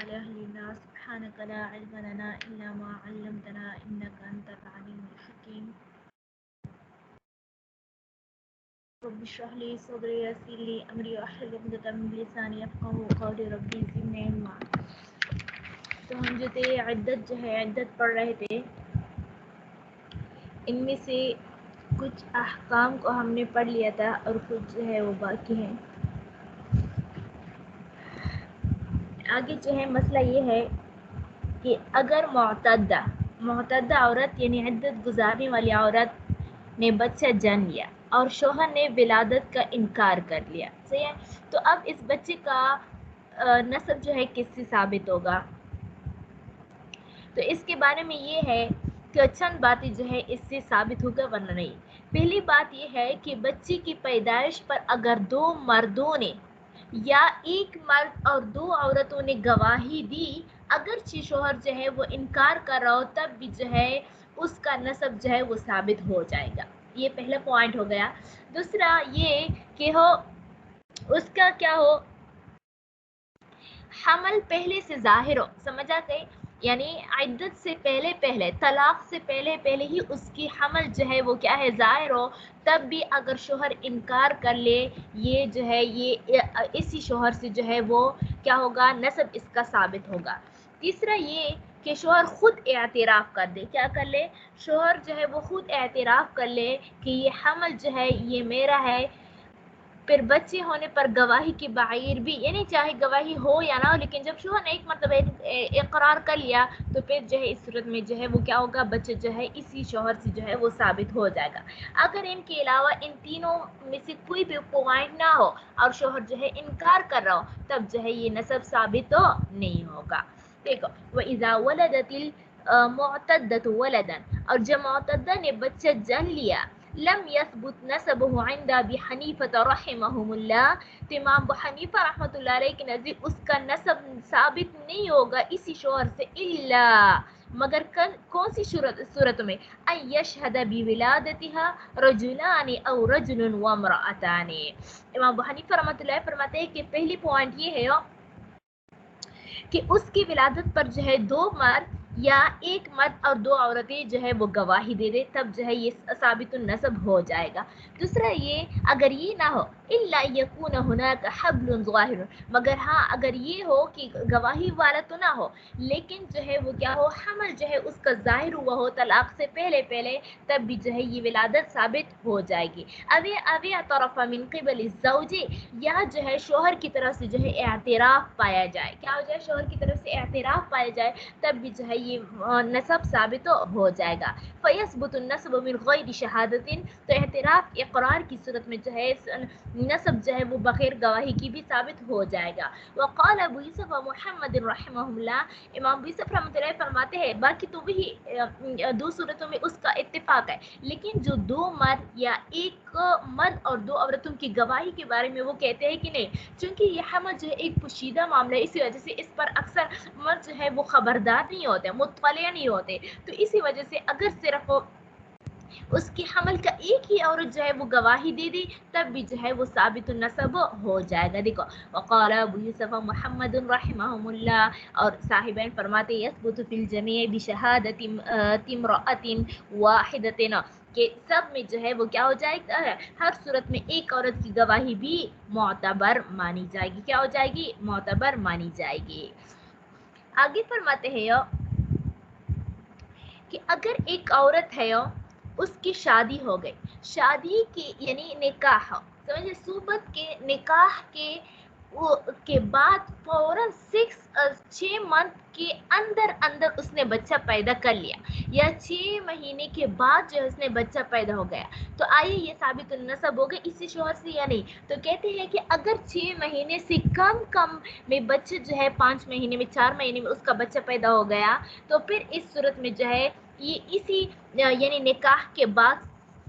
إله إلا سبحانك لا علم لنا إلا ما علمتنا إنك أنت العليم الحكيم رب اشرح لي صدري ويسر لي أمري واحلل عقدة من لساني يفقهوا قولي ربي زدني علما. تو ہم جو تھے عدت پڑھ رہے تھے. ان میں سے کچھ احکام کو ہم نے پڑھ لیا تھا اور کچھ جو ہے وہ باقی ہیں. آگے جو ہے مسئلہ یہ ہے کہ اگر معتدہ عورت یعنی عدت گزارنے والی عورت نے بچہ جن لیا اور شوہر نے ولادت کا انکار کر لیا، صحیح ہے، تو اب اس بچے کا نسب جو ہے کس سے ثابت ہوگا؟ تو اس کے بارے میں یہ ہے کہ چند باتیں جو ہے اس سے ثابت ہوگا ورنہ نہیں. پہلی بات یہ ہے کہ بچے کی پیدائش پر اگر دو مردوں نے یا ایک مرد اور دو عورتوں نے گواہی دی، اگرچہ شوہر جو ہے وہ انکار کر رہا ہو تب بھی جو ہے اس کا نسب جو ہے وہ ثابت ہو جائے گا. یہ پہلا پوائنٹ ہو گیا. دوسرا یہ کہ ہو اس کا کیا ہو، حمل پہلے سے ظاہر ہو، سمجھا گئی، یعنی عدت سے پہلے طلاق سے پہلے ہی اس کی حمل جو ہے وہ کیا ہے ظاہر ہو، تب بھی اگر شوہر انکار کر لے یہ جو ہے یہ اسی شوہر سے جو ہے وہ کیا ہوگا، نسب اس کا ثابت ہوگا. تیسرا یہ کہ شوہر خود اعتراف کر دے، کیا کر لے، شوہر جو ہے وہ خود اعتراف کر لے کہ یہ حمل جو ہے یہ میرا ہے. پھر بچے ہونے پر گواہی کے بغیر بھی، یعنی چاہے گواہی ہو یا نہ ہو، لیکن جب شوہر نے ایک مطلب اقرار کر لیا تو پھر جو ہے اس صورت میں جو ہے وہ کیا ہوگا، بچہ جو ہے اسی شوہر سے جو ہے وہ ثابت ہو جائے گا. اگر ان کے علاوہ ان تینوں میں سے کوئی بھی پوائنٹ نہ ہو اور شوہر جو ہے انکار کر رہا ہو تب جو ہے یہ نسب ثابت تو نہیں ہوگا. دیکھو، وَإِذَا وَلَدَتِ الْمُعْتَدَّةُ وَلَدًا، اور جب معتدہ نے بچہ جن لیا، لم يثبت نسبه عند ابی حنیفہ رحمہم اللہ، تو امام ابو حنیفہ رحمۃ اللہ علیہ کے نزدیک اس کا نسب ثابت نہیں ہوگا اسی شوہر سے، الا مگر کون سی صورت میں، ان یشہد بولادتها رجلان او رجل وامرأتان. امام ابو حنیفہ رحمۃ اللہ فرماتے ہیں کہ پہلی پوائنٹ یہ ہے کہ اس کی ولادت پر جو ہے دو مرد یا ایک مرد اور دو عورتیں جو ہے وہ گواہی دے دے، تب جو ہے یہ ثابت النسب ہو جائے گا. دوسرا یہ اگر یہ نہ ہو، الا یکون هناک حبل ظاہر، مگر ہاں اگر یہ ہو کہ گواہی والا تو نہ ہو لیکن جو ہے وہ کیا ہو، حمل جو ہے اس کا ظاہر ہوا ہو طلاق سے پہلے تب بھی جو ہے یہ ولادت ثابت ہو جائے گی. اوی اعترف من قبل الزوج، یا جو ہے شوہر کی طرف سے جو ہے اعتراف پایا جائے، کیا ہو جائے، شوہر کی طرف سے اعتراف پایا جائے تب بھی جو ہے یہ نسب ثابت ہو جائے گا. فیثبت النسب من غیر شہادت، تو اعتراف اقرار کی صورت میں جو ہے نسب جو ہے وہ بغیر گواہی کی بھی ثابت ہو جائے گا. وقال ابو یوسف و محمد رحمہ اللہ، امام ابو یوسف رحمۃ اللہ فرماتے ہیں باقی تو وہی دو صورتوں میں اس کا اتفاق ہے، لیکن جو دو مرد یا ایک مرد اور دو عورتوں کی گواہی کے بارے میں وہ کہتے ہیں کہ نہیں، چونکہ یہ حمل جو ہے ایک پوشیدہ معاملہ ہے، اسی وجہ سے اس پر اکثر مرد جو ہے وہ خبردار نہیں ہوتے، مطلع نہیں ہوتے، تو اسی وجہ سے اگر صرف اس کی حمل کا ایک ہی عورت جو ہے وہ گواہی دے دی تب بھی جو ہے وہ ثابت النسب ہو جائے گا. دیکھو، وقال ابو یوسف محمد رحمہم اللہ، اور صاحبین فرماتے یثبت فی الجمیع بشہادت امرأۃ واحدۃ، کہ سب میں جو ہے وہ کیا ہو جائے گا، ہر صورت میں ایک عورت کی گواہی بھی معتبر مانی جائے گی، کیا ہو جائے گی، معتبر مانی جائے گی. آگے فرماتے ہیں کہ اگر ایک عورت ہے اس کی شادی ہو گئی، شادی کی یعنی نکاح، سمجھے، صوبت کے نکاح کے بعد فوراً 6 منتھ کے اندر اس نے بچہ پیدا کر لیا، یا 6 مہینے کے بعد جو اس نے بچہ پیدا ہو گیا، تو آئیے یہ ثابت النسب ہو گئے اسی شوہر سے یا نہیں؟ تو کہتے ہیں کہ اگر 6 مہینے سے کم میں بچہ جو ہے 5 مہینے میں 4 مہینے میں اس کا بچہ پیدا ہو گیا، تو پھر اس صورت میں جو ہے یہ اسی یعنی نکاح کے بعد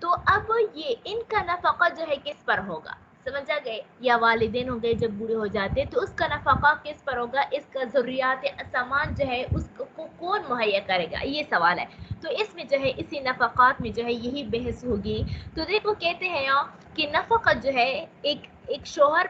تو اب یہ ان کا نفقہ جو ہے کس پر ہوگا؟ سمجھا گئے؟ یا والدین ہو گئے جب بوڑھے ہو جاتے تو اس کا نفقہ کس پر ہوگا؟ اس کا ضروریات سامان جو ہے اس کو کون مہیا کرے گا، یہ سوال ہے۔ تو اس میں جو ہے اسی نفقات میں جو ہے یہی بحث ہوگی۔ تو دیکھو کہتے ہیں کہ نفقہ جو ہے ایک شوہر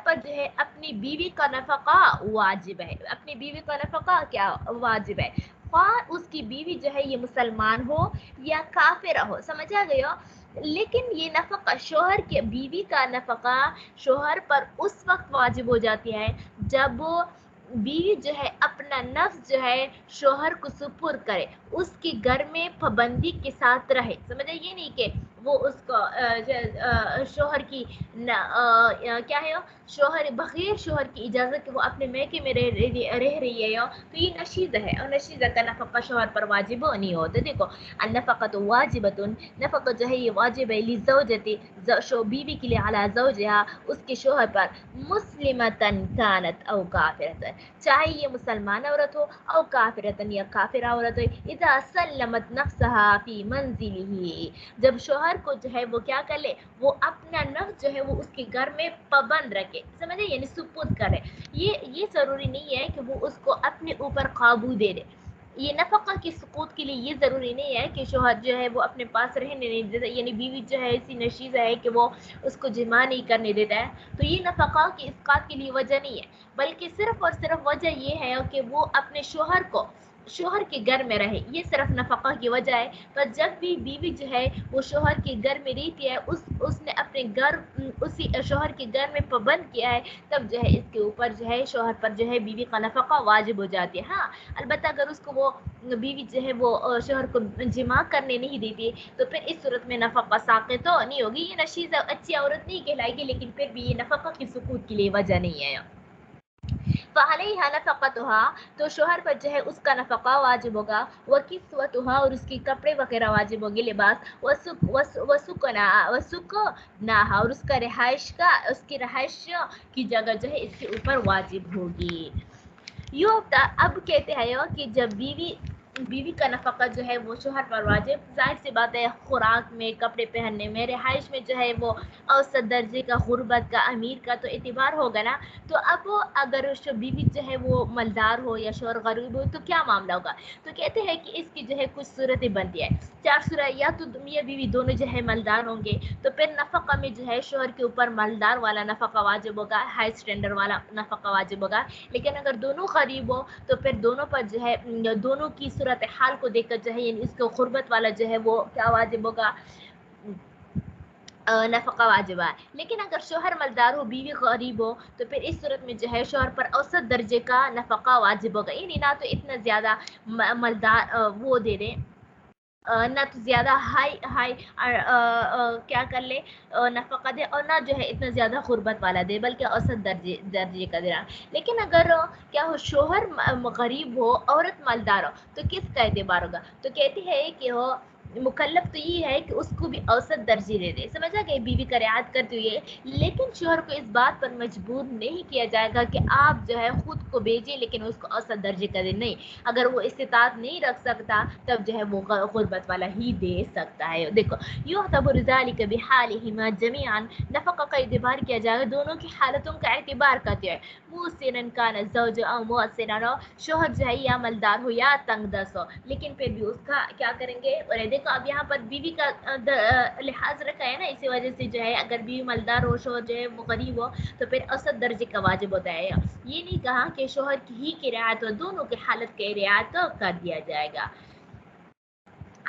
پر جو ہے اپنی بیوی کا نفقہ واجب ہے، اپنی بیوی کا نفقہ کیا واجب ہے، خواہ اس کی بیوی جو ہے یہ مسلمان ہو یا کافرہ ہو، سمجھا گیا؟ لیکن یہ نفقہ شوہر کے بیوی کا نفقہ شوہر پر اس وقت واجب ہو جاتی ہے جب بیوی جو ہے اپنا نفس جو ہے شوہر کو سپرد کرے، اس کے گھر میں پابندی کے ساتھ رہے، سمجھا؟ یہ نہیں کہ وہ اس کو شوہر کی کیا ہے، شوہر بغیر شوہر کی اجازت کے وہ اپنے میکے میں رہ رہی ہے، تو یہ نشیزہ ہے، اور نشیزہ کا نفقہ شوہر پر واجب نہیں ہوتا۔ دیکھو النفقۃ واجبۃ، نفقہ جو ہے یہ واجب ہے للزوجۃ، بیوی کے لیے، علی زوجہا، اس کے شوہر پر، مسلمۃ کانت او کافرۃ، چاہے یہ مسلمان عورت ہو او کافرۃ یا کافر عورت ہو، اذا سلمت نفسها فی منزلہ، جب شوہر کو جو ہے وہ کیا کر لے، وہ اپنا نفس جو ہے وہ اس کے گھر میں پابند رکھے، سمجھے؟ یعنی سپرد کرے۔ یہ ضروری نہیں ہے کہ وہ اس کو اپنے اوپر قابو دے دے، یہ نفقہ کی سقوط کے لیے یہ ضروری نہیں ہے کہ شوہر جو ہے وہ اپنے پاس رہنے نہیں دیتا، یعنی بیوی جو ہے ایسی نشیزہ ہے کہ وہ اس کو جمع نہیں کرنے دیتا ہے، تو یہ نفقہ کی اسقاط کے لیے وجہ نہیں ہے، بلکہ صرف اور صرف وجہ یہ ہے کہ وہ اپنے شوہر کے گھر میں رہے، یہ صرف نفقہ کی وجہ ہے۔ پر جب بھی بیوی جو ہے وہ شوہر کے گھر میں رہتی ہے، اس نے اپنے اسی شوہر کے گھر میں پابند کیا ہے، تب جو ہے اس کے اوپر جو ہے شوہر پر جو ہے بیوی کا نفقہ واجب ہو جاتی ہے۔ ہاں البتہ اگر اس کو وہ بیوی جو ہے وہ شوہر کو جمع کرنے نہیں دیتی تو پھر اس صورت میں نفقہ ساقط تو نہیں ہوگی، یہ نشیزہ اچھی عورت نہیں کہلائے گی، لیکن پھر بھی یہ نفقہ کی سقوط کے لیے وجہ نہیں ہے۔ فعلیہا نفقتها، تو شوہر پر جو ہے اس کا نفقہ واجب ہوگا، وکسوتها، اور اس کی کپڑے وغیرہ واجب ہوگی، لباس، وسکناها، اور اس کی رہائش کی جگہ جو ہے اس کے اوپر واجب ہوگی۔ اب کہتے ہیں کہ جب بیوی کا نفقہ جو ہے وہ شوہر پر واجب، ظاہر سی بات ہے خوراک میں، کپڑے پہننے میں، رہائش میں جو ہے وہ اوسط درجے کا، غربت کا، امیر کا تو اعتبار ہوگا نا۔ تو اب اگر بیوی جو ہے وہ مالدار ہو یا شوہر غریب ہو تو کیا معاملہ ہوگا؟ تو کہتے ہیں کہ اس کی جو ہے کچھ صورتیں بنتی ہے، 4 صورت، یا تو میاں بیوی دونوں جو ہے مالدار ہوں گے تو پھر نفقہ میں جو ہے شوہر کے اوپر مالدار والا نفقہ واجب ہوگا، ہائی اسٹینڈرڈ والا نفقہ واجب ہوگا۔ لیکن اگر دونوں غریب ہو تو پھر دونوں پر جو ہے دونوں کی صورتحال کو دیکھ کر جو ہے یعنی اس کو غربت والا جو ہے وہ کیا واجب ہوگا، نفقہ واجب ہے۔ لیکن اگر شوہر مالدار ہو، بیوی غریب ہو تو پھر اس صورت میں جو ہے شوہر پر اوسط درجے کا نفقہ واجب ہوگا، یعنی نہ تو اتنا زیادہ مالدار وہ دے دیں، نہ تو زیادہ ہائی کیا کر لے نفقہ دے، اور نہ جو ہے اتنا زیادہ غربت والا دے، بلکہ اوسط درجے کا دے۔ لیکن اگر کیا ہو شوہر غریب ہو، عورت مالدار ہو، تو کس کا اعتبار ہوگا؟ تو کہتی ہے کہ وہ مکلف تو یہ ہے کہ اس کو بھی اوسط درجے دے دے، سمجھا کہ بیوی کا رعایت کرتے ہوئے، لیکن شوہر کو اس بات پر مجبور نہیں کیا جائے گا کہ آپ جو ہے خود کو بھیجیں لیکن اس کو اوسط درجے کا دے، نہیں، اگر وہ استطاعت نہیں رکھ سکتا تب جو ہے وہ غربت والا ہی دے سکتا ہے۔ دیکھو یعتبر ذلک بحالہما جمیعا، نفقہ کا اعتبار کیا جائے گا دونوں کی حالتوں کا اعتبار کرتے ہوئے، موسرا کان الزوج او موسرا، شوہر جو ہے یا مالدار ہو یا تنگ دست ہو، لیکن پھر بھی اس کا کیا کریں گے؟ اور دیکھو اب یہاں پر بیوی کا لحاظ رکھا ہے نا، اسی وجہ سے جو ہے اگر بیوی مالدار ہو، شوہر جو ہے وہ غریب ہو تو پھر اوسط درجے کا واجب ہوتا ہے، یہ نہیں کہا کہ شوہر ہی کی رعایت ہو، دونوں کی حالت کی رعایت کر دیا جائے گا۔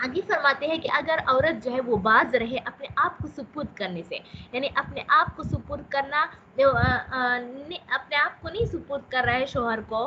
آگے فرماتے ہیں کہ اگر عورت جو ہے وہ باز رہے اپنے آپ کو سپرد کرنے سے، یعنی اپنے آپ کو سپرد کرنا، اپنے آپ کو نہیں سپرد کر رہا ہے شوہر کو،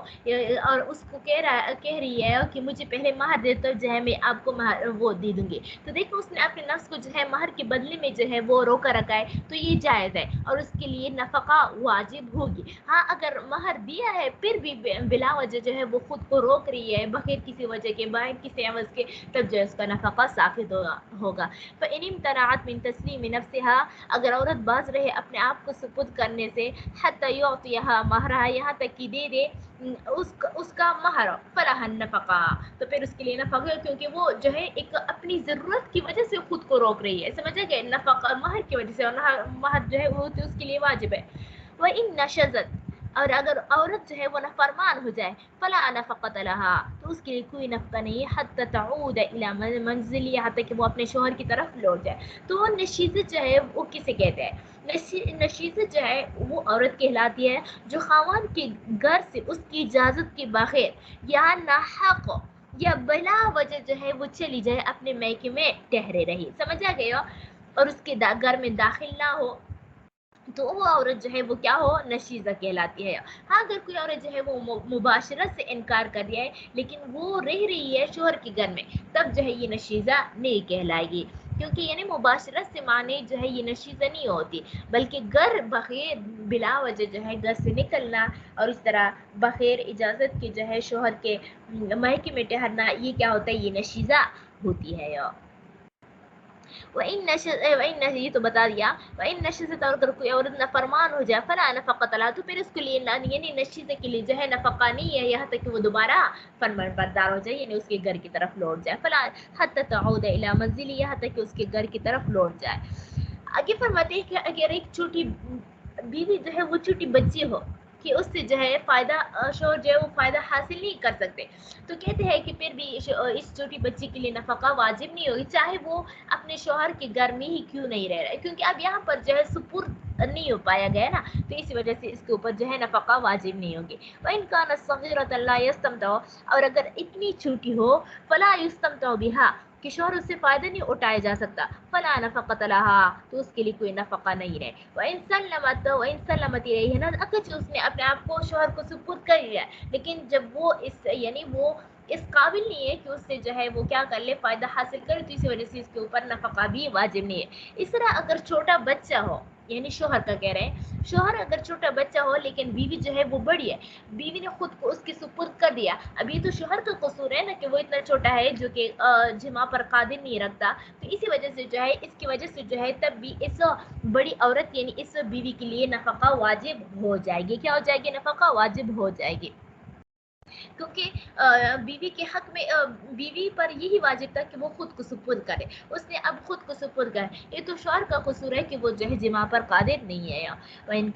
اور اس کو کہہ رہی ہے کہ مجھے پہلے مہر دے تو جو ہے میں آپ کو مہر وہ دے دوں گی، تو دیکھو اس نے اپنے نفس کو جو ہے مہر کے بدلے میں جو ہے وہ روکا رکھا ہے، تو یہ جائز ہے اور اس کے لیے نفقہ واجب ہوگی۔ ہاں اگر مہر دیا ہے پھر بھی بلا وجہ جو ہے وہ خود کو روک رہی ہے بغیر کسی وجہ کے، بغیر کسی عوض کے، تب جو ہے اس کا نفقہ ساقط ہوگا۔ فإن امتنعت من تسلیم نفسها، اگر عورت باز رہے اپنے آپ کو سپرد کرنے ہونے سے حتی یعطیہا مہرہا یہاں تک کہ دے دے اس کا مہر فلہا النفقہ تو پھر اس کے لیے نفقہ کیونکہ وہ جو ہے ایک اپنی ضرورت کی وجہ سے خود کو روک رہی ہے سمجھا گیا نفقہ مہر کی وجہ سے اور مہر جو ہے وہ تو اس کے لیے واجب ہے وَإِن نَشَزَتْ اور اگر عورت جو ہے وہ نافرمان ہو جائے فلا نفقۃ لها تو اس کے لیے کوئی نفقہ نہیں ہے حتی تعود الی منزل یہاں تک کہ وہ اپنے شوہر کی طرف لوٹ جائے تو نشیزت جو ہے وہ کسے کہتے ہیں نشیزت جو ہے وہ عورت کہلاتی ہے جو خاوند کے گھر سے اس کی اجازت کے بغیر یا ناحق یا بلا وجہ جو ہے وہ چلی جائے اپنے میکے میں ٹھہرے رہی سمجھا گیا اور اس کے گھر میں داخل نہ ہو تو وہ عورت جو ہے وہ کیا ہو نشیزہ کہلاتی ہے ہاں اگر کوئی عورت جو ہے وہ مباشرت سے انکار کر دیا ہے لیکن وہ رہ رہی ہے شوہر کے گھر میں تب جو ہے یہ نشیزہ نہیں کہلائے گی کیونکہ یعنی مباشرت سے معنی جو ہے یہ نشیزہ نہیں ہوتی بلکہ گھر بغیر بلا وجہ جو ہے گھر سے نکلنا اور اس طرح بغیر اجازت کے جو ہے شوہر کے میکے میں ٹھہرنا یہ کیا ہوتا ہے یہ نشیزہ ہوتی ہے وَإِن یہ تو بتا دیا وَإِن نَشَزَتْ اور اگر کوئی عورت نافرمان ہو جائے فلا نفقۃ لها تو پھر اس کے لیے یعنی نشیزہ کے لیے جو ہے نفقہ نہیں ہے یہاں تک کہ وہ دوبارہ فرمان بردار ہو جائے یعنی اس کے گھر کی طرف لوٹ جائے فلا حتی تعود الی منزل یہاں تک کہ اس کے گھر کی طرف لوٹ جائے آگے فرماتے ہیں کہ اگر ایک چھوٹی بیوی جو ہے وہ چھوٹی بچی ہو کہ اس سے جو ہے فائدہ شوہر جو ہے وہ فائدہ حاصل نہیں کر سکتے تو کہتے ہیں کہ پھر بھی اس چھوٹی بچی کے لیے نفقہ واجب نہیں ہوگی چاہے وہ اپنے شوہر کے گھر میں ہی کیوں نہیں رہ رہا ہے کیونکہ اب یہاں پر جو ہے سپرد نہیں ہو پایا گیا نا تو اسی وجہ سے اس کے اوپر جو ہے نفقہ واجب نہیں ہوگی وَإِن كَانَتْ صَغِيرَةً لَا يَسْتَمْتَعُ اور اگر اتنی چھوٹی ہو فَلَا يُسْتَمْتَعُ بِهَا کہ شوہر اس سے فائدہ نہیں اٹھایا جا سکتا فلا نفقۃ لها تو اس کے لیے کوئی نفقہ نہیں رہے وَإِن سَلَّمَتْ إِلَيْهِ اگرچہ اس نے اپنے آپ کو شوہر کو سپرد کر لیا لیکن جب وہ یعنی وہ اس قابل نہیں ہے کہ اس سے جو ہے وہ کیا کر لے فائدہ حاصل کرے تو اسی وجہ سے اس کے اوپر نفقہ بھی واجب نہیں ہے اس طرح اگر چھوٹا بچہ ہو یعنی شوہر کا کہہ رہے ہیں شوہر اگر چھوٹا بچہ ہو لیکن بیوی جو ہے وہ بڑی ہے بیوی نے خود کو اس کی سپرد کر دیا ابھی تو شوہر کا قصور ہے نا کہ وہ اتنا چھوٹا ہے جو کہ جماع پر قادر نہیں رکھتا تو اسی وجہ سے جو ہے اس کی وجہ سے جو ہے تب بھی اس بڑی عورت یعنی اس بیوی کے لیے نفقہ واجب ہو جائے گی کیا ہو جائے گی نفقہ واجب ہو جائے گی کیونکہ بیوی کے حق میں بیوی پر یہی واجب تھا کہ وہ خود کو سپرد کرے اس نے اب خود کو سپرد کرے یہ تو شوہر کا قصور ہے کہ وہ جو ہے جماع پر قادر نہیں ہے وَإِن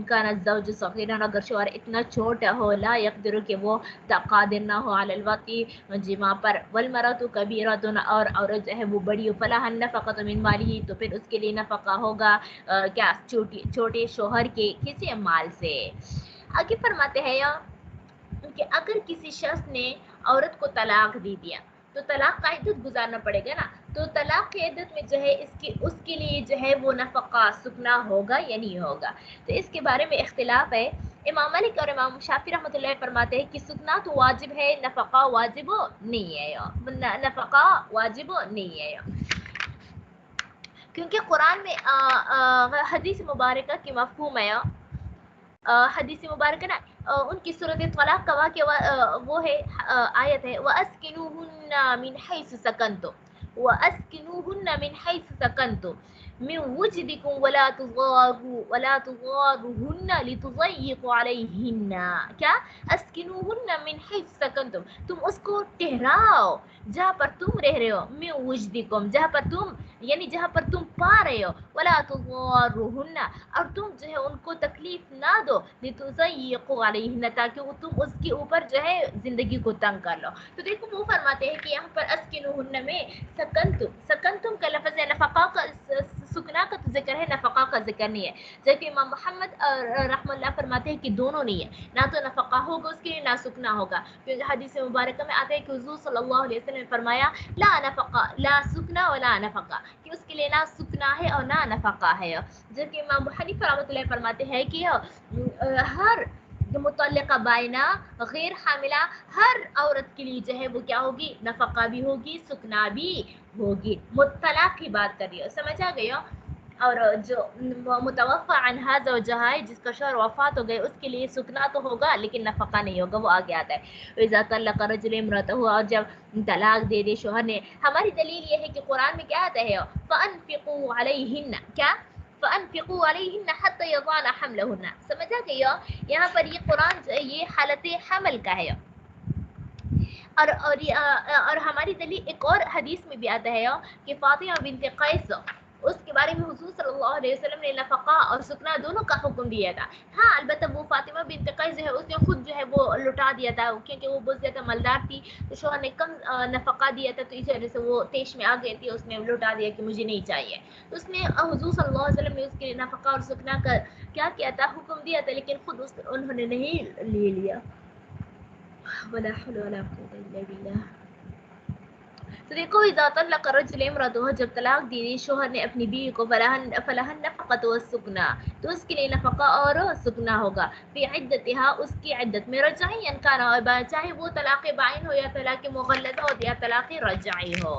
كَانَ الزَّوْجُ صَغِيرًا اگر شوہر اتنا چھوٹا ہو لا يقدر کہ وہ قادر نہ ہو علی الوطء جماع پر وَالْمَرْأَةُ كَبِيرَةٌ اور عورت جو ہے وہ بڑی ہو فَلَهَا النَّفَقَةُ مِنْ مَالِهِ تو پھر اس کے لیے نفقہ ہوگا کیا چھوٹے شوہر کے کسی مال سے آگے فرماتے ہیں کہ اگر کسی شخص نے عورت کو طلاق دے دیا تو طلاق کا عدت گزارنا پڑے گا نا تو طلاق کی عدت میں جو ہے اس کے لیے جو ہے وہ نفقہ سکنا ہوگا یا نہیں ہوگا تو اس کے بارے میں اختلاف ہے امام مالک اور امام شافعی رحمۃ اللہ فرماتے ہیں کہ سکنا تو واجب ہے نفقہ واجب نہیں ہے نفقہ واجب نہیں ہے کیونکہ قرآن میں حدیث مبارکہ کی مفہوم ہے حدیث مبارکہ نا ان کی صورت طلاق کا واقعہ وہ ہے آیت ہے وَأَسْكِنُوهُنَّ مِنْ حَيْثُ سَكَنْتُمْ وَأَسْكِنُوهُنَّ مِنْ حَيْثُ سَكَنْتُمْ مِنْ وُجْدِكُمْ وَلَا تُضَارُوهُنَّ لِتُضَيِّقُوا عَلَيْهِنَّ کیا اسکنوهن من حيث سکنتم تم اس کو ٹھہراؤ جہاں پر تم رہ رہے ہو من وجدکم جہاں پر تم یعنی جہاں پر تم پا رہے ہو ولا تضاروهن اور تم جو ہے ان کو تکلیف نہ دو لتضيقوا عليهن تاکہ تم اس کے اوپر جو ہے زندگی کو تنگ کر لو تو دیکھو وہ فرماتے ہیں کہ یہاں پر اسکنوهن میں سکنتم کا لفظ ہے نفقہ کا سکنا کا ذکر ہے نفقہ کا ذکر نہیں ہے جبکہ امام محمد رحمہ اللہ فرماتے ہیں کہ دونوں نہیں ہے نہ تو نفقہ ہوگا اس کے لیے نہ سکنا ہوگا کیونکہ حدیث مبارکہ میں آتا ہے کہ حضور صلی اللہ علیہ وسلم نے فرمایا لا نفقہ لا سکنا ولا نفقہ کہ اس کے لیے نہ سکنا ہے اور نہ نفقہ ہے جبکہ امام حنیفہ رحمۃ اللہ فرماتے ہیں کہ ہر متعلقہ بائنا غیر حاملہ ہر عورت کے لیے جو ہے وہ کیا ہوگی نفقہ بھی ہوگی سکنا بھی ہوگی طلاق کی بات کر رہی ہو سمجھ آ گئی ہو اور جو متوفى عنها زوجها ہے جس کا شوہر وفات ہو گئے اس کے لیے سکنا تو ہوگا لیکن نفقہ نہیں ہوگا وہ آگے آتا ہے اذا طلق رجل امرأته اور جب طلاق دے شوہر نے ہماری دلیل یہ ہے کہ قرآن میں کیا آتا ہے فانفقوا علیہن کیا فَأَنْفِقُوا عَلَيْهِنَّ حَتَّى يَضَعْنَ حَمْلَهُنَّ. سمجھا گیا؟ یہاں پر یہ قرآن یہ حالت حمل کا ہے. اور ہماری دلیل ایک اور حدیث میں بھی آتا ہے کہ فاطمہ بنت قیس اس کے بارے میں حضور صلی اللہ علیہ وسلم نے نفقہ اور سکنا دونوں کا حکم دیا تھا. ہاں البتہ وہ فاطمہ بنت قیس جو ہے اس نے خود جو ہے وہ لٹا دیا تھا کیونکہ وہ بہت زیادہ مالدار تھی تو شوہر نے کم نفقہ دیا تھا تو اس وجہ سے وہ تیش میں آ گئی تھی اس نے لٹا دیا کہ مجھے نہیں چاہیے. تو اس نے حضور صلی اللہ علیہ وسلم نے اس کے نفقہ اور سکنا کا کیا کیا تھا حکم دیا تھا لیکن خود انہوں نے نہیں لے لیا. ولا حول ولا قوة الا بالله. تو دیکھو اذا طلق الرجل امرأته جب طلاق دی شوہر نے اپنی بیوی کو فلها النفقة والسكنى تو اس کے لیے نفقہ اور سکنا ہوگا. فی عدتها اس کی عدت میں رجعی ان کان چاہے وہ طلاق بائن ہو یا طلاق مغلظہ ہو یا طلاق رجعی ہو.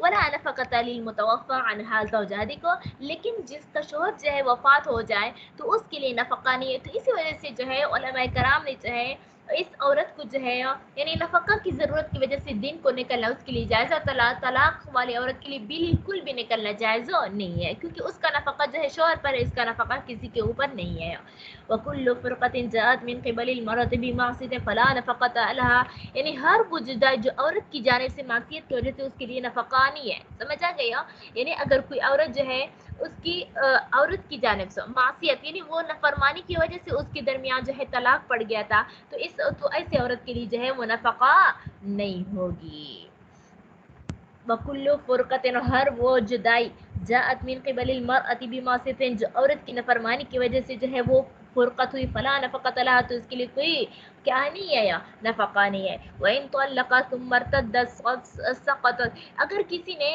ولا نفقة للمتوفى عنها زوجها کو لیکن جس کا شوہر جو ہے وفات ہو جائے تو اس کے لیے نفقہ نہیں ہے. تو اسی وجہ سے جو ہے علماء کرام نے جو ہے اس عورت کو جو ہے یعنی نفقہ کی ضرورت کی وجہ سے دن کو نکلنا اس کے لیے جائز ہے. طلاق والی عورت کے لیے بالکل بھی نکلنا جائز نہیں ہے کیونکہ اس کا نفقہ جو ہے شوہر پر ہے اس کا نفقہ کسی کے اوپر نہیں ہے. وَكُلُّ فِرْقَةٍ جَاءَتْ مِنْ قِبَلِ الْمَرْأَةِ بِمَعْصِيَةٍ فَلَا نَفَقَةَ لَهَا یعنی ہر وہ جدائی جو عورت کی جانب سے معصیت کی وجہ سے اس کے لیے نفقہ نہیں ہے. سمجھا گیا؟ یعنی اگر کوئی عورت جو ہے اس کی عورت کی جانب سے معصیت یعنی وہ نافرمانی کی وجہ سے اس کے درمیان جو ہے طلاق پڑ گیا تھا تو ایسے عورت کے لیے جو ہے وہ نفقہ نہیں ہوگی. وَكُلُّ فُرْقَةٍ ہر وہ جدائی جاءت من قبل المرأة بمعصیة جو عورت کی نافرمانی کی وجہ سے جو ہے وہ فرقت ہوئی فلا نفقۃ لها تو اس کے لیے کوئی کیا نہیں ہے یا نفقہ نہیں ہے. وَإِن طَلَّقَ ثُمَّ ارْتَدَّتْ سَقَطَتْ اگر کسی نے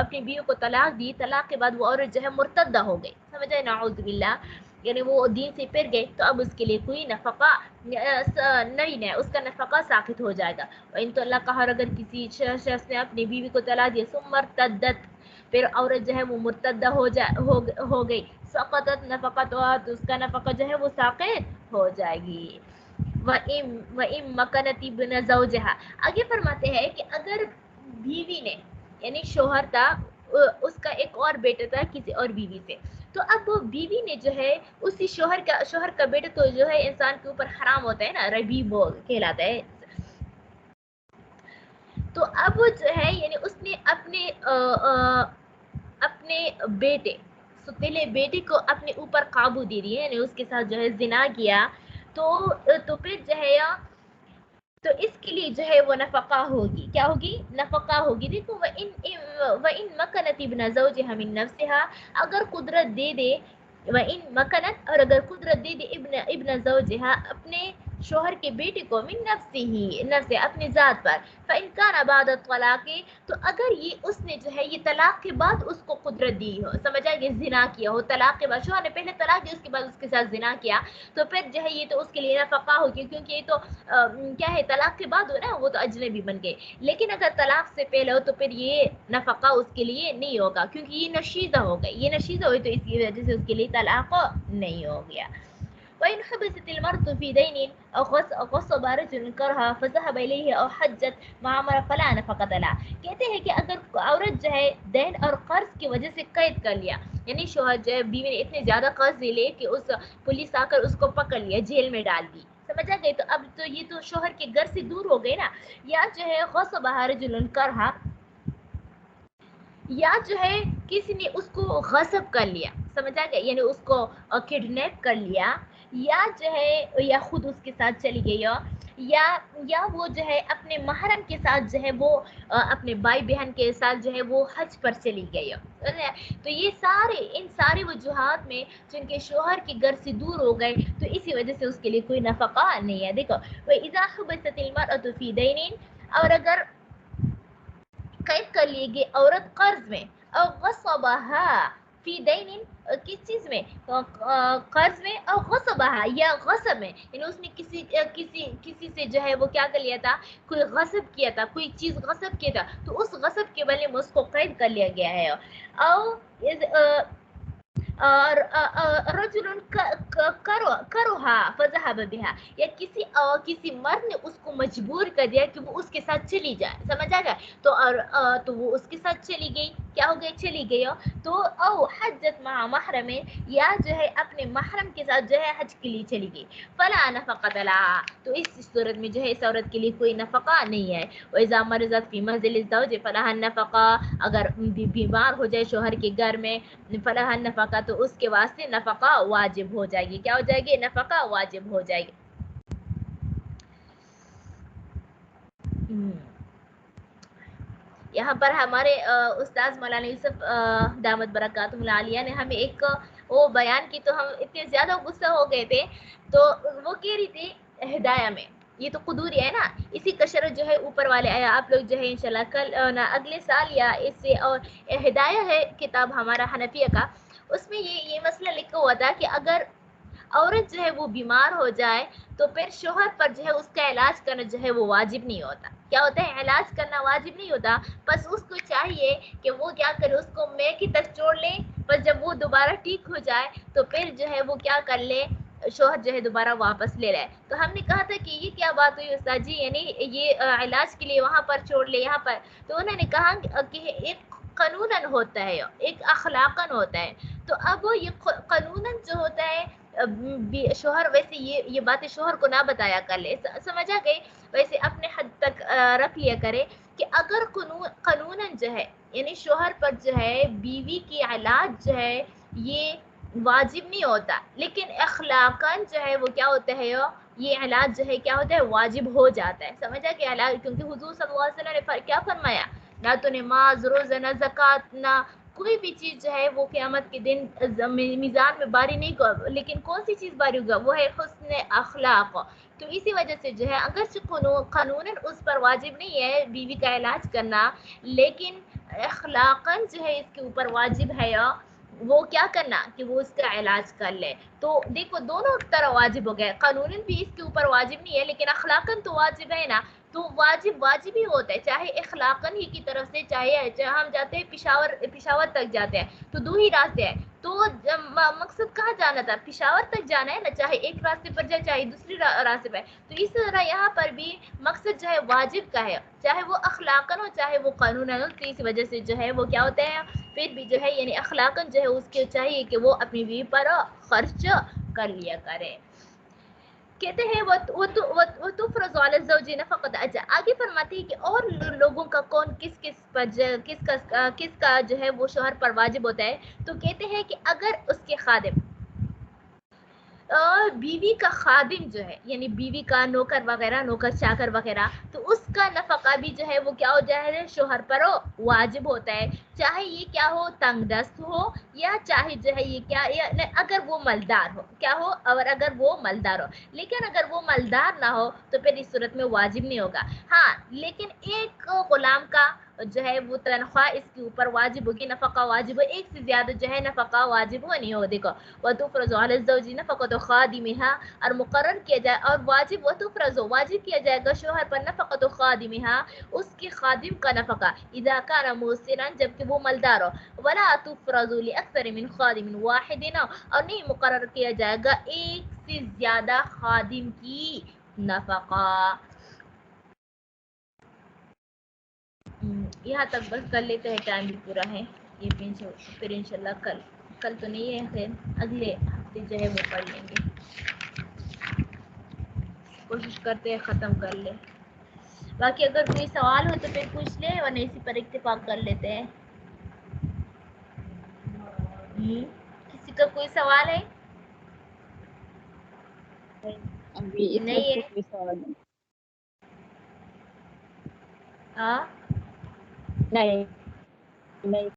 اپنی بیوی کو طلاق دی طلاق کے بعد وہ عورت جو ہے مرتدہ ہو گئی سمجھے نعوذ باللہ یعنی وہ دین سے پھر گئے تو اب اس کے لیے کوئی نفقہ نہیں ہے اس کا نفقہ ساقط ہو جائے گا. ان تو اللہ کا اگر کسی شخص نے اپنی بیوی کو طلاق دیا ثم ارتدت پھر عورت جو ہے وہ مرتدہ ہو گئی سقطت نفقتها تو اس کا نفقہ جو ہے وہ ساقط ہو جائے گی. وَإِن مَكَنَتِ ابْنَ زَوْجِهَا آگے فرماتے ہیں کہ اگر بیوی نے یعنی شوہر تھا اس کا ایک اور بیٹا تھا کسی اور بیوی سے تو اب وہ بیوی نے جو ہے اسی شوہر کا بیٹا تو جو ہے انسان کے اوپر حرام ہوتا ہے نا ربی وہ کہلاتا ہے. تو اب جو ہے یعنی اس نے اپنے بیٹے ستیلے بیٹے کو اپنے اوپر قابو دے دیا یعنی اس کے ساتھ جو ہے زنا کیا تو پھر جو ہے تو اس کے لیے جو ہے وہ نفقہ ہوگی. کیا ہوگی؟ نفقہ ہوگی. دیکھو وَإِن مَكَنَتِ ابْنَ زَوْجِهَا مِن نَفْسِهَا اگر قدرت دے دے وَإِن مَكَنَتْ اور اگر قدرت دے دے ابن زوجها اپنے شوہر کے بیٹے کو من نفس اپنے ذات پر فإن كان بعد الطلاق تو اگر یہ اس نے جو ہے یہ طلاق کے بعد اس کو قدرت دی ہو سمجھا کہ زنا کیا ہو طلاق کے بعد شوہر نے پہلے طلاق دی اس کے بعد اس کے ساتھ زنا کیا تو پھر جو ہے یہ تو اس کے لیے نفقہ ہوگی کیونکہ یہ تو کیا ہے طلاق کے بعد ہو نا وہ تو اجنبی بن گئے. لیکن اگر طلاق سے پہلے ہو تو پھر یہ نفقہ اس کے لیے نہیں ہوگا کیونکہ یہ نشیزہ ہو گئی یہ نشیزہ ہوئی تو اس کی وجہ سے اس کے لیے طلاق نہیں ہو گیا. وإن حبست المرأة في دين أو غصب رجل كرها فذهب إليه أو حجت معاملة فلا نفقة لها کہتے ہیں کہ اگر عورت جو ہے دین اور قرض کی وجہ سے قید کر لیا یعنی شوہر جو ہے بیوی نے اتنے زیادہ قرض لے کہ اس پولیس آ کر اس کو پکڑ لیا جیل میں ڈال دی سمجھا گئی تو اب تو یہ تو شوہر کے گھر سے دور ہو گئے نا یا جو ہے غصب رجل کرها یا جو ہے کسی نے اس کو غصب کر لیا سمجھا گیا یعنی اس کو کڈنیپ کر لیا یا جو ہے یا خود اس کے ساتھ چلی گئی یا وہ جو ہے اپنے محرم کے ساتھ جو ہے وہ اپنے بھائی بہن کے ساتھ جو ہے وہ حج پر چلی گئی تو یہ ان سارے وجوہات میں جن کے شوہر کے گھر سے دور ہو گئے تو اسی وجہ سے اس کے لیے کوئی نفقہ نہیں ہے. دیکھو وَإِذَا حُبِسَتِ الْمَرْأَةُ فِي دَيْنٍ اور اگر قید کر لیے گئے عورت قرض میں اور غصبها فی دین کس چیز میں قرض میں اور غصبها یا غصب میں یعنی اس نے کسی سے جو ہے وہ کیا کر لیا تھا کوئی غصب کیا تھا کوئی چیز غصب کیا تھا تو اس غصب کے بدلے میں اس کو قید کر لیا گیا ہے. اور رجل کرها فذهب بها یا کسی مرد نے اس کو مجبور کر دیا کہ وہ اس کے ساتھ چلی جائے سمجھا گیا تو وہ اس کے ساتھ چلی گئی کیا ہو گئی چلی گئی ہو تو او حجت مع محرم یا جو ہے اپنے محرم کے ساتھ جو ہے حج کے لیے چلی گئی فلا نفقۃ لها تو اس صورت میں جو ہے اس عورت کے لیے کوئی نفقہ نہیں ہے واذا مرضت فی منزل الزوج فلها النفقہ اگر بیمار ہو جائے شوہر کے گھر میں فلها النفقہ تو اس کے واسطے نفقہ واجب ہو جائے گی کیا ہو جائے گی نفقہ واجب ہو جائے گی یہاں پر ہمارے استاذ مولانا یوسف دامت برکاتہ العالیہ نے ہمیں ایک وہ بیان کی تو ہم اتنے زیادہ غصہ ہو گئے تھے تو وہ کہہ رہی تھی ہدایہ میں یہ تو قدوری ہے نا اسی کا شرح جو ہے اوپر والے آیا آپ لوگ جو ہے انشاءاللہ کل اگلے سال یا اس سے اور ہدایہ ہے کتاب ہمارا حنفیہ کا اس میں یہ مسئلہ لکھا ہوا تھا کہ اگر عورت جو ہے وہ بیمار ہو جائے تو پھر شوہر پر جو ہے اس کا علاج کرنا جو ہے وہ واجب نہیں ہوتا کیا ہوتا ہے علاج کرنا واجب نہیں ہوتا بس اس کو چاہیے کہ وہ کیا کرے اس کو میں کی تک چھوڑ لے بس جب وہ دوبارہ ٹھیک ہو جائے تو پھر جو ہے وہ کیا کر لے شوہر جو ہے دوبارہ واپس لے لائے تو ہم نے کہا تھا کہ یہ کیا بات ہوئی استاد جی یعنی یہ علاج کے لیے وہاں پر چھوڑ لے یہاں پر تو انہوں نے کہا کہ ایک قانوناً ہوتا ہے ایک اخلاقاً ہوتا ہے تو اب یہ قانوناً جو ہوتا ہے شوہر ویسے یہ باتیں شوہر کو نہ بتایا کر لے سمجھا گئی ویسے اپنے حد تک رکھ لیا کرے کہ اگر قانوناً جو ہے یعنی شوہر پر جو ہے بیوی کی علاج جو ہے یہ واجب نہیں ہوتا لیکن اخلاقاً جو ہے وہ کیا ہوتا ہے یہ علاج جو ہے کیا ہوتا ہے واجب ہو جاتا ہے سمجھا کہ علاج کیونکہ حضور صلی اللہ علیہ وسلم نے کیا فرمایا نہ تو نماز روزہ نہ زکوٰۃ نہ کوئی بھی چیز جو ہے وہ قیامت کے دن میزان میں باری نہیں کر لیکن کون سی چیز باری ہوگا وہ ہے حسن اخلاق تو اسی وجہ سے جو ہے اگرچہ قانوناً اس پر واجب نہیں ہے بیوی کا علاج کرنا لیکن اخلاقاً جو ہے اس کے اوپر واجب ہے وہ کیا کرنا کہ وہ اس کا علاج کر لے تو دیکھو دونوں طرح واجب ہو گئے قانوناً بھی اس کے اوپر واجب نہیں ہے لیکن اخلاقاً تو واجب ہے نا تو واجب ہی ہوتا ہے چاہے اخلاقاً ہی کی طرف سے چاہے ہم جاتے ہیں پشاور تک جاتے ہیں تو دو ہی راستے ہیں تو مقصد کہاں جانا تھا پشاور تک جانا ہے نا چاہے ایک راستے پر جائے چاہے دوسری راستے پر تو اسی طرح یہاں پر بھی مقصد جو ہے واجب کا ہے چاہے وہ اخلاقاً ہو چاہے وہ قانوناً ہو تو اس وجہ سے جو ہے وہ کیا ہوتا ہے پھر بھی جو ہے یعنی اخلاقاً جو ہے اس کے چاہیے کہ وہ اپنی بیوی پر خرچ کر لیا کرے کہتے ہیں وہ تفرض علی الزوج نفقۃ آگے فرماتی ہے کہ اور لوگوں کا کون کس کا جو ہے وہ شوہر پر واجب ہوتا ہے تو کہتے ہیں کہ اگر اس کے خادم بیوی کا خادم جو ہے یعنی بیوی کا نوکر وغیرہ نوکر چاکر وغیرہ تو اس کا نفقہ بھی جو ہے وہ کیا ہو جائے شوہر پر واجب ہوتا ہے چاہے یہ کیا ہو تنگ دست ہو یا چاہے جو ہے یہ کیا اگر وہ مالدار ہو کیا ہو اور اگر وہ مالدار ہو لیکن اگر وہ مالدار نہ ہو تو پھر اس صورت میں واجب نہیں ہوگا ہاں لیکن ایک غلام کا جو ہے وہ تنخواہ اس کے اوپر واجب ہوگی نفقہ واجب ہو ایک سے زیادہ جو ہے نفقہ واجب ہو نہیں ہو دیکھو وتفرض علی الزوج نفقۃ خادمها اور مقرر کیا جائے اور واجب وتفرض واجب کیا جائے گا شوہر پر نفقۃ خادمها اس کے خادم کا نفقہ اذا كان موسرا جبکہ وہ مالدار ہو ولا تفرض لاکثر من خادم واحد اور نہیں مقرر کیا جائے گا ایک سے زیادہ خادم کی نفقہ یہاں تک بس کر لیتے ہیں ٹائم بھی پورا ہے یہ پھر انشاءاللہ کل تو نہیں ہے خیر اگلے ہفتے جو ہے وہ پڑھ لیں گے کوشش کرتے ہیں ختم کر لیں باقی اگر کوئی سوال ہو تو پھر پوچھ لیں ورنہ اسی پر اتفاق کر لیتے ہیں کسی کا کوئی سوال ہے ابھی اس وقت نہیں تو ہے کوئی سوال نہیں ہاں نہیں نہیں